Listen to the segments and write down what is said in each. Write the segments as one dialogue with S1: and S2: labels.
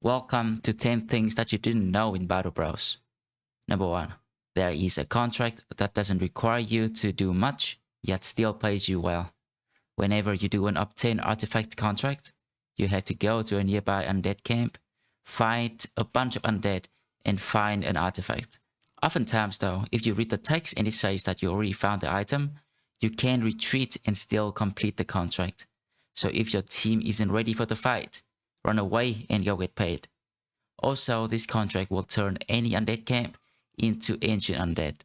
S1: Welcome to 10 things that you didn't know in Battle Bros. Number 1. There is a contract that doesn't require you to do much, yet still pays you well. Whenever you do an obtain artifact contract, you have to go to a nearby undead camp, fight a bunch of undead, and find an artifact. Oftentimes though, if you read the text and it says that you already found the item, you can retreat and still complete the contract. So if your team isn't ready for the fight, run away and you'll get paid. Also, this contract will turn any undead camp into ancient undead.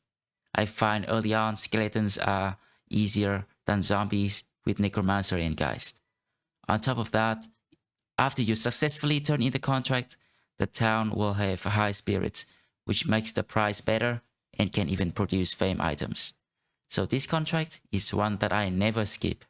S1: I find early on skeletons are easier than zombies with necromancer and geist. On top of that, after you successfully turn in the contract, the town will have high spirits, which makes the price better and can even produce fame items. So this contract is one that I never skip.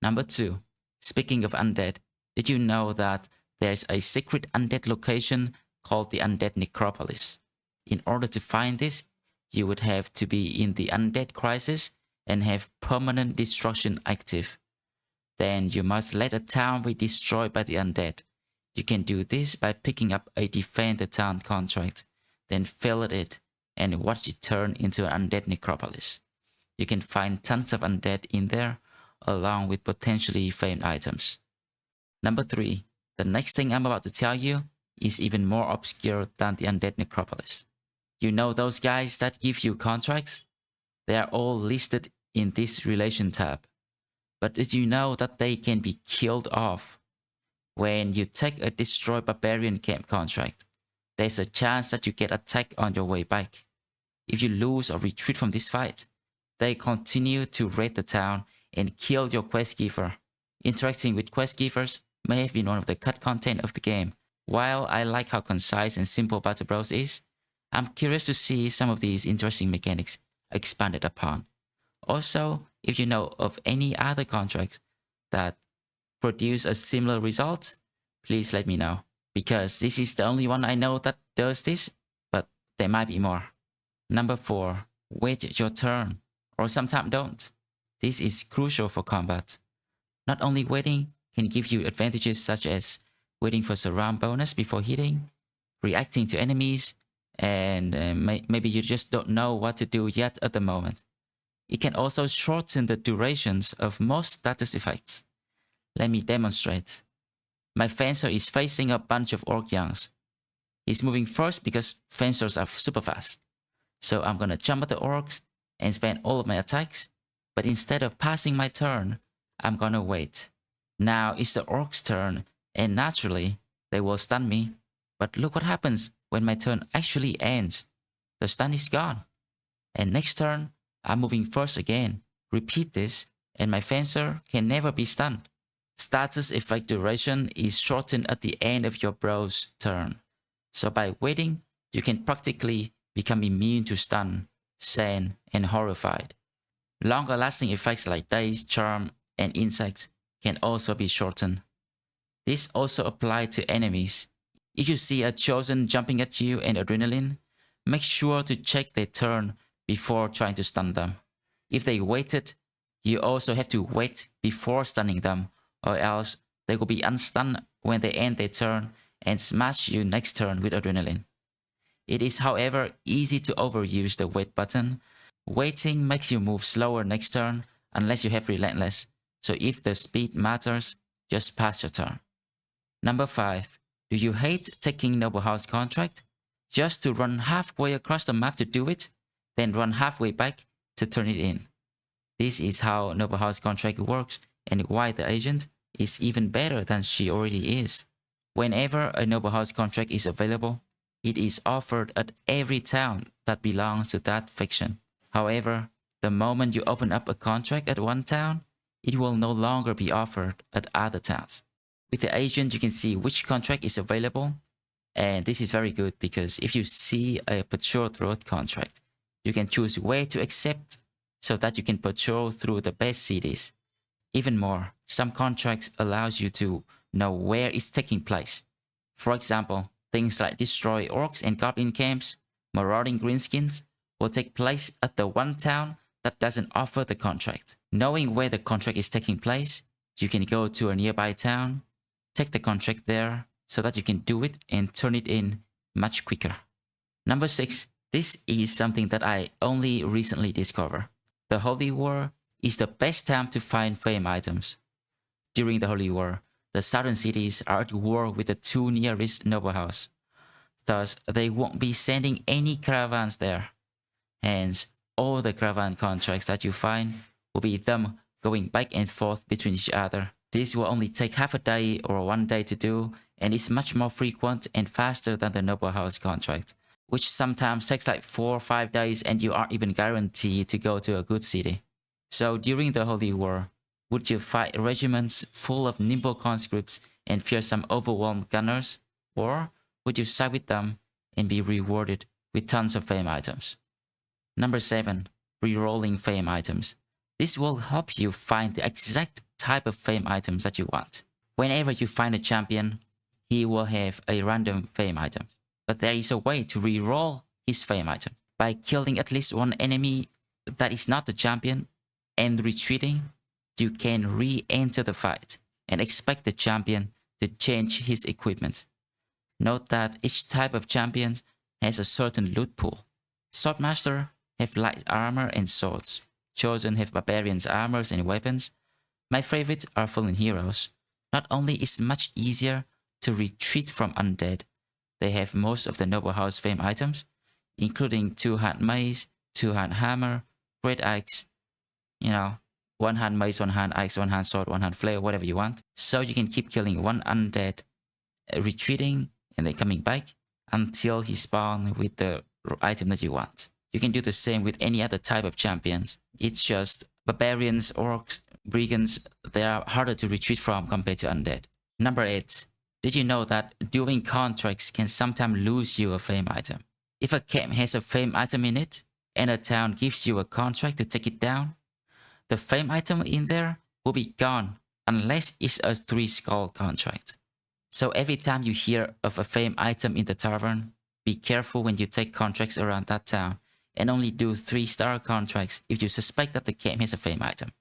S1: Number 2. Speaking of undead, did you know that there's a secret undead location called the Undead Necropolis? In order to find this, you would have to be in the Undead Crisis and have permanent destruction active. Then you must let a town be destroyed by the undead. You can do this by picking up a Defend the Town contract, then fill it and watch it turn into an Undead Necropolis. You can find tons of undead in there, along with potentially famed items. Number 3. The next thing I'm about to tell you is even more obscure than the Undead Necropolis. You know those guys that give you contracts? They are all listed in this relation tab. But did you know that they can be killed off? When you take a Destroy Barbarian Camp contract, there's a chance that you get attacked on your way back. If you lose or retreat from this fight, they continue to raid the town and kill your quest giver. Interacting with quest givers may have been one of the cut content of the game. While I like how concise and simple Battle Bros is, I'm curious to see some of these interesting mechanics expanded upon. Also, if you know of any other contracts that produce a similar result, please let me know. Because this is the only one I know that does this, but there might be more. Number 4. Wait your turn, or sometimes don't. This is crucial for combat. Not only waiting can give you advantages such as waiting for surround bonus before hitting, reacting to enemies, and maybe you just don't know what to do yet at the moment. It can also shorten the durations of most status effects. Let me demonstrate. My fencer is facing a bunch of orc youngs. He's moving first because fencers are super fast. So I'm gonna jump at the orcs and spend all of my attacks, but instead of passing my turn, I'm gonna wait. Now it's the orcs' turn, and naturally, they will stun me. But look what happens when my turn actually ends. The stun is gone. And next turn, I'm moving first again. Repeat this, and my fencer can never be stunned. Status effect duration is shortened at the end of your bro's turn. So by waiting, you can practically become immune to stun, sand, and horrified. Longer lasting effects like daze, charm, and insects can also be shortened. This also applies to enemies. If you see a chosen jumping at you and adrenaline, make sure to check their turn before trying to stun them. If they waited, you also have to wait before stunning them, or else they will be unstunned when they end their turn and smash you next turn with adrenaline. It is, however, easy to overuse the wait button. Waiting makes you move slower next turn unless you have Relentless, so if the speed matters, just pass your turn. Number 5. Do you hate taking Noble House contract? Just to run halfway across the map to do it, then run halfway back to turn it in. This is how Noble House contract works and why the agent is even better than she already is. Whenever a Noble House contract is available, it is offered at every town that belongs to that faction. However, the moment you open up a contract at one town, it will no longer be offered at other towns. With the agent, you can see which contract is available, and this is very good because if you see a patrol road contract, you can choose where to accept so that you can patrol through the best cities. Even more, some contracts allows you to know where it's taking place. For example, things like destroy orcs and goblin camps, marauding greenskins will take place at the one town that doesn't offer the contract. Knowing where the contract is taking place, you can go to a nearby town, take the contract there so that you can do it and turn it in much quicker. Number 6. This is something that I only recently discovered. The Holy War is the best time to find fame items. During the Holy War, the southern cities are at war with the 2 nearest noble houses. Thus, they won't be sending any caravans there. Hence, all the caravan contracts that you find will be them going back and forth between each other. This will only take half a day or 1 day to do, and is much more frequent and faster than the noble house contract, which sometimes takes like 4 or 5 days and you aren't even guaranteed to go to a good city. So during the Holy War, would you fight regiments full of nimble conscripts and fear some overwhelmed gunners? Or would you side with them and be rewarded with tons of fame items? Number 7. Rerolling fame items. This will help you find the exact type of fame items that you want. Whenever you find a champion, he will have a random fame item. But there is a way to reroll his fame item. By killing at least one enemy that is not the champion and retreating, you can re-enter the fight and expect the champion to change his equipment. Note that each type of champion has a certain loot pool. Swordmaster have light armor and swords. Chosen have barbarians' armors and weapons. My favorites are fallen heroes. Not only is it much easier to retreat from undead, they have most of the noble house fame items, including 2-hand mace, 2-hand hammer, great axe, 1-hand mace, 1-hand axe, 1-hand sword, 1-hand flail, whatever you want. So you can keep killing one undead, retreating and then coming back until he spawns with the item that you want. You can do the same with any other type of champions. It's just barbarians, orcs, brigands, they are harder to retreat from compared to undead. Number 8. Did you know that doing contracts can sometimes lose you a fame item? If a camp has a fame item in it, and a town gives you a contract to take it down, the fame item in there will be gone unless it's a 3-skull contract. So every time you hear of a fame item in the tavern, be careful when you take contracts around that town, and only do 3-star contracts if you suspect that the camp has a fame item.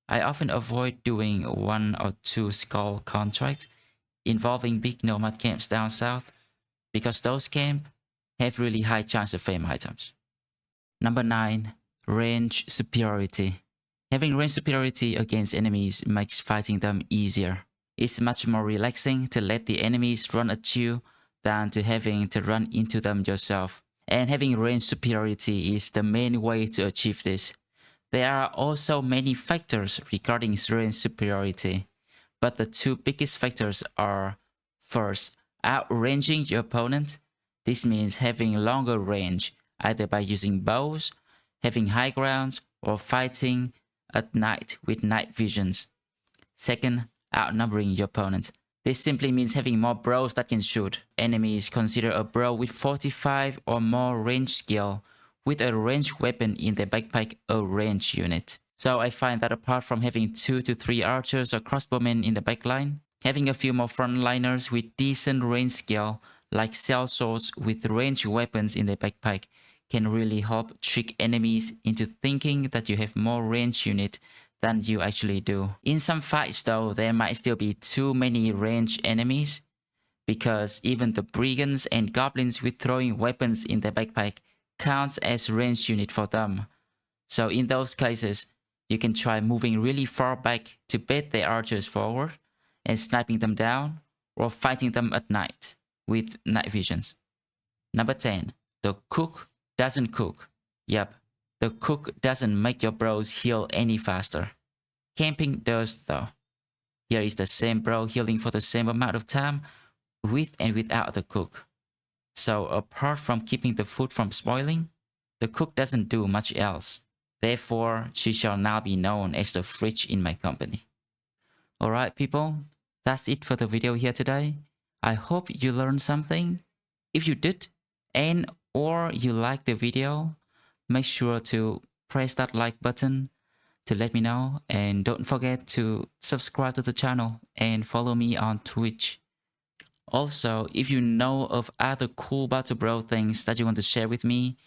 S1: I often avoid doing 1 or 2 skull contracts involving big nomad camps down south because those camps have really high chance of fame items. Number 9. Range superiority. Having range superiority against enemies makes fighting them easier. It's much more relaxing to let the enemies run at you than to having to run into them yourself. And having range superiority is the main way to achieve this. There are also many factors regarding range superiority, but the 2 biggest factors are: first, outranging your opponent. This means having longer range, either by using bows, having high grounds, or fighting at night with night visions. Second, outnumbering your opponent. This simply means having more bros that can shoot. Enemies consider a bro with 45 or more range skill with a ranged weapon in their backpack a range unit. So I find that apart from having 2 to 3 archers or crossbowmen in the backline, having a few more frontliners with decent range skill like sellswords with ranged weapons in their backpack can really help trick enemies into thinking that you have more range unit than you actually do. In some fights though, there might still be too many ranged enemies, because even the brigands and goblins with throwing weapons in their backpack counts as ranged unit for them. So in those cases, you can try moving really far back to bait their archers forward and sniping them down, or fighting them at night with night visions. Number 10. The cook doesn't cook. Yep. The cook doesn't make your bros heal any faster. Camping does though. Here is the same bro healing for the same amount of time with and without the cook. So apart from keeping the food from spoiling, the cook doesn't do much else. Therefore, she shall now be known as the fridge in my company. Alright people, that's it for the video here today. I hope you learned something. If you did, and or you liked the video, make sure to press that like button to let me know, and don't forget to subscribe to the channel and follow me on Twitch. Also, if you know of other cool Battle Bro things that you want to share with me,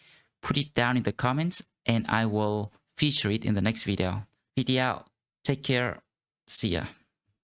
S1: put it down in the comments and I will feature it in the next video. Video out. Take care. See ya.